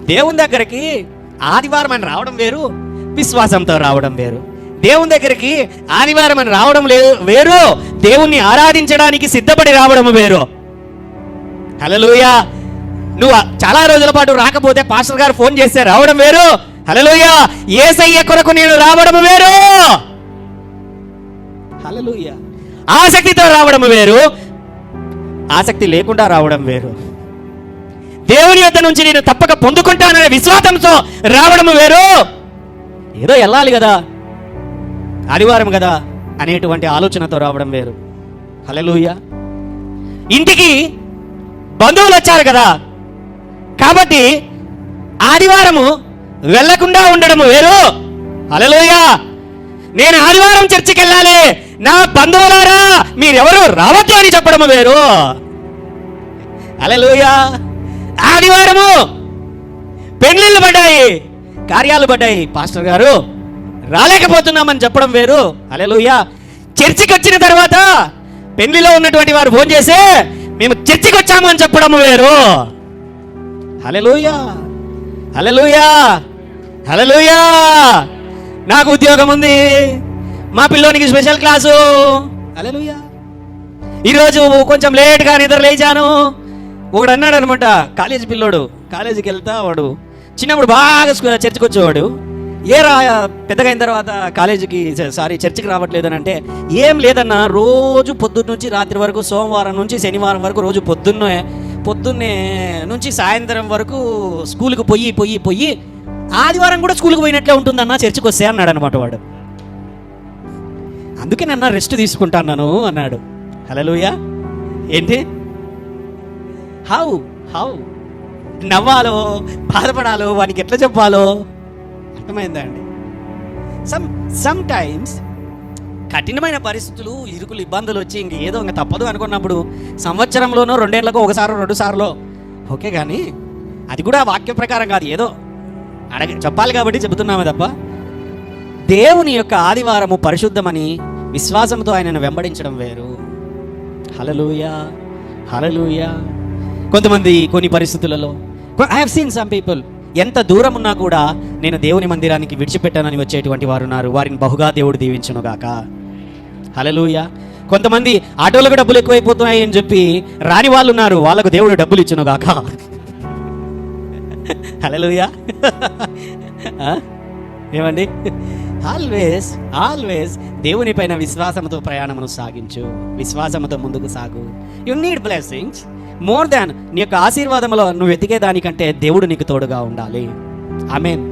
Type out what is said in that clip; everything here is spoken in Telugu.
దేవుని దగ్గరికి ఆదివారం అని రావడం వేరు, విశ్వాసంతో రావడం వేరు. దేవుని దగ్గరికి ఆదివారం అని రావడం వేరు, దేవుణ్ణి ఆరాధించడానికి సిద్ధపడి రావడం వేరు. హల్లెలూయా. నువ్వు చాలా రోజుల పాటు రాకపోతే పాస్టర్ గారు ఫోన్ చేస్తే రావడం వేరు. హల్లెలూయా. యేసయ్య కొరకు నేను రావడం వేరు. హల్లెలూయా. ఆసక్తితో రావడం వేరు, ఆసక్తి లేకుండా రావడం వేరు. దేవుని యొద్ద నుంచి నేను తప్పక పొందుకుంటాననే విశ్వాసంతో రావడం వేరు. ఏదో వెళ్ళాలి కదా, ఆదివారం కదా అనేటువంటి ఆలోచనతో రావడం వేరు. హల్లెలూయా. ఇంటికి బంధువులు వచ్చారు కదా కాబట్టి ఆదివారము వెళ్లకుండా ఉండడం వేరు. హల్లెలూయా. నేను ఆదివారం చర్చికి వెళ్ళాలి, నా బంధువులారా మీరెవరు రావద్దు అని చెప్పడం వేరు. హల్లెలూయా. ఆదివారము పెళ్లిళ్ళు పడ్డాయి, కార్యాలు పడ్డాయి, పాస్టర్ గారు రాలేకపోతున్నామని చెప్పడం వేరు. హల్లెలూయా. చర్చికి వచ్చిన తర్వాత పెళ్లిలో ఉన్నటువంటి వారు ఫోన్ చేసి మేము చర్చికి వచ్చాము అని చెప్పడం వేరు. హల్లెలూయా. హల్లెలూయా. హల్లెలూయా. నాకు ఉద్యోగం ఉంది, మా పిల్లోనికి స్పెషల్ క్లాసు. హల్లెలూయా. ఈరోజు కొంచెం లేట్గా నిద్ర లేచాను. ఒకడు అన్నాడు అనమాట, కాలేజీ పిల్లోడు, కాలేజీకి వెళ్తా వాడు చిన్నప్పుడు బాగా చర్చికి వచ్చేవాడు. పెద్దగా అయిన తర్వాత చర్చికి రావట్లేదు అని అంటే, ఏం లేదన్నా రోజు పొద్దున్న నుంచి రాత్రి వరకు, సోమవారం నుంచి శనివారం వరకు రోజు పొద్దున్నే నుంచి సాయంత్రం వరకు స్కూల్కి పోయి ఆదివారం కూడా స్కూల్కి పోయినట్లే ఉంటుందన్నా చర్చికి వస్తే అన్నాడు అనమాట వాడు. అందుకే నన్ను రెస్ట్ తీసుకుంటాను అన్నాడు. హల్లెలూయా. ఏంటి హౌ నవ్వాలో బాధపడాలో వానికి ఎట్లా చెప్పాలో అర్థమైందా అండి? సమ్ టైమ్స్ కఠినమైన పరిస్థితులు, ఇరుకులు, ఇబ్బందులు వచ్చి ఏదో ఇంకా తప్పదు అనుకున్నప్పుడు సంవత్సరంలోనో 2 ఏళ్లకు ఒకసారి 2 సార్లు ఓకే, కానీ అది కూడా వాక్యం ప్రకారం కాదు, ఏదో చెప్పాలి కాబట్టి చెబుతున్నామే తప్ప దేవుని యొక్క ఆదివారము పరిశుద్ధమని విశ్వాసంతో ఆయనను వెంబడించడం వేరు. హల్లెలూయా. హల్లెలూయా. కొంతమంది కొన్ని పరిస్థితులలో I have seen some people ఎంత దూరం ఉన్నా కూడా నేను దేవుని మందిరానికి విడిచిపెట్టానని వచ్చేటువంటి వారు ఉన్నారు. వారిని బహుగా దేవుడు దీవించునుగాక. హల్లెలూయా. కొంతమంది ఆటోలకు డబ్బులు ఎక్కువైపోతున్నాయి అని చెప్పి రాని వాళ్ళు ఉన్నారు, వాళ్ళకు దేవుడు డబ్బులు ఇచ్చునుగాక. హల్లెలూయా. ఏమండి? ఆల్వేస్ దేవుని పైన విశ్వాసంతో ప్రయాణమును సాగించు, విశ్వాసంతో ముందుకు సాగు. You need blessings more than నీ యొక్క ఆశీర్వాదంలో నువ్వు వెతికే దానికంటే దేవుడు నీకు తోడుగా ఉండాలి. ఆమేన్.